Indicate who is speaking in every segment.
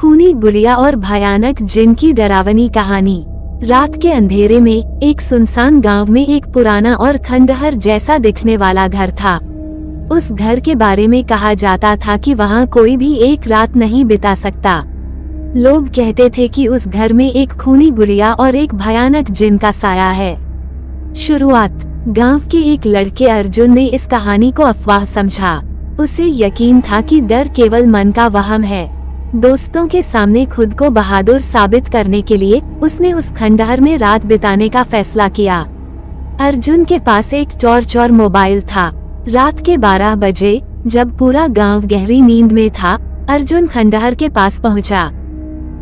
Speaker 1: खूनी गुड़िया और भयानक जिन की डरावनी कहानी। रात के अंधेरे में एक सुनसान गांव में एक पुराना और खंडहर जैसा दिखने वाला घर था। उस घर के बारे में कहा जाता था कि वहां कोई भी एक रात नहीं बिता सकता। लोग कहते थे कि उस घर में एक खूनी गुड़िया और एक भयानक जिन का साया है। शुरुआत। गांव के एक लड़के अर्जुन ने इस कहानी को अफवाह समझा। उसे यकीन था कि डर केवल मन का वहम है। दोस्तों के सामने खुद को बहादुर साबित करने के लिए उसने उस खंडहर में रात बिताने का फैसला किया। अर्जुन के पास एक टॉर्च और मोबाइल था। रात के 12 बजे जब पूरा गांव गहरी नींद में था, अर्जुन खंडहर के पास पहुंचा।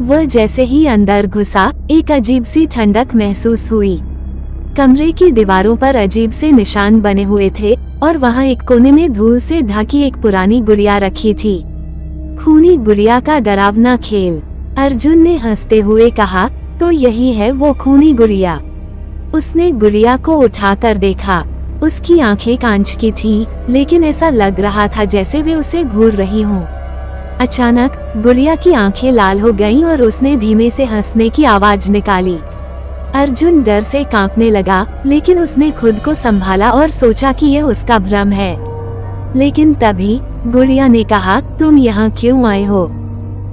Speaker 1: वह जैसे ही अंदर घुसा, एक अजीब सी ठंडक महसूस हुई। कमरे की दीवारों पर अजीब से निशान बने हुए थे और वहां एक कोने में धूल से ढकी एक पुरानी गुड़िया रखी थी। खूनी गुड़िया का डरावना खेल। अर्जुन ने हंसते हुए कहा, तो यही है वो खूनी गुड़िया। उसने गुड़िया को उठाकर देखा। उसकी आंखें कांच की थीं, लेकिन ऐसा लग रहा था जैसे वे उसे घूर रही हों। अचानक गुड़िया की आंखें लाल हो गईं और उसने धीमे से हंसने की आवाज निकाली। अर्जुन डर से कांपने लगा, लेकिन उसने खुद को संभाला और सोचा कि यह उसका भ्रम है। लेकिन तभी गुड़िया ने कहा, तुम यहाँ क्यों आए हो?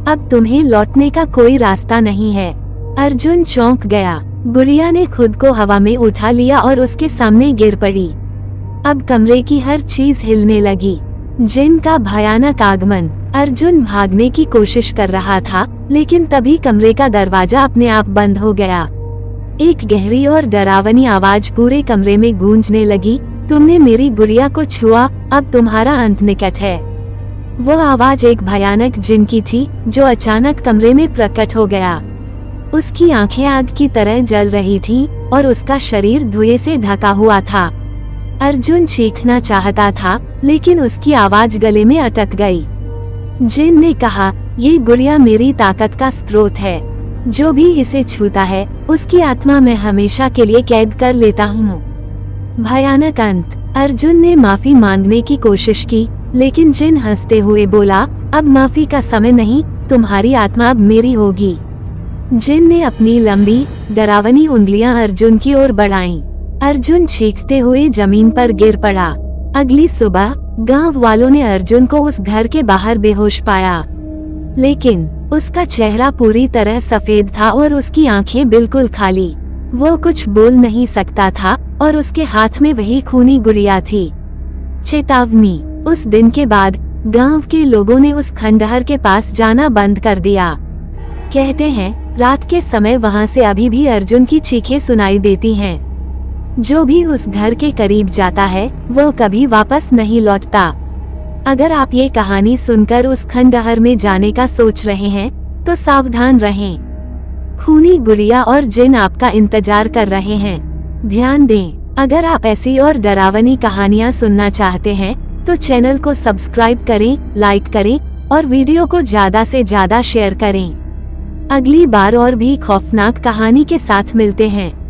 Speaker 1: अब तुम्हें लौटने का कोई रास्ता नहीं है। अर्जुन चौंक गया। गुड़िया ने खुद को हवा में उठा लिया और उसके सामने गिर पड़ी। अब कमरे की हर चीज हिलने लगी। जिन का भयानक आगमन। अर्जुन भागने की कोशिश कर रहा था, लेकिन तभी कमरे का दरवाजा अपने आप बंद हो गया। एक गहरी और डरावनी आवाज पूरे कमरे में गूंजने लगी, तुमने मेरी गुड़िया को छुआ, अब तुम्हारा अंत निकट है। वो आवाज एक भयानक जिन की थी, जो अचानक कमरे में प्रकट हो गया। उसकी आंखें आग की तरह जल रही थीं और उसका शरीर धुएं से ढका हुआ था। अर्जुन चीखना चाहता था, लेकिन उसकी आवाज गले में अटक गई। जिन ने कहा, ये गुड़िया मेरी ताकत का स्रोत है। जो भी इसे छूता है, उसकी आत्मा मैं हमेशा के लिए कैद कर लेता हूँ। भयानक अंत। अर्जुन ने माफी मांगने की कोशिश की, लेकिन जिन हंसते हुए बोला, अब माफी का समय नहीं, तुम्हारी आत्मा अब मेरी होगी। जिन ने अपनी लंबी डरावनी उंगलियां अर्जुन की ओर बढ़ाईं। अर्जुन चीखते हुए जमीन पर गिर पड़ा। अगली सुबह गांव वालों ने अर्जुन को उस घर के बाहर बेहोश पाया, लेकिन उसका चेहरा पूरी तरह सफेद था और उसकी आंखें बिल्कुल खाली। वो कुछ बोल नहीं सकता था और उसके हाथ में वही खूनी गुड़िया थी। चेतावनी। उस दिन के बाद गांव के लोगों ने उस खंडहर के पास जाना बंद कर दिया। कहते हैं, रात के समय वहां से अभी भी अर्जुन की चीखें सुनाई देती हैं। जो भी उस घर के करीब जाता है, वो कभी वापस नहीं लौटता। अगर आप ये कहानी सुनकर उस खंडहर में जाने का सोच रहे हैं, तो सावधान रहें। खूनी गुड़िया और जिन आपका इंतजार कर रहे हैं। ध्यान दें, अगर आप ऐसी और डरावनी कहानियां सुनना चाहते हैं, तो चैनल को सब्सक्राइब करें, लाइक करें और वीडियो को ज्यादा से ज्यादा शेयर करें। अगली बार और भी खौफनाक कहानी के साथ मिलते हैं।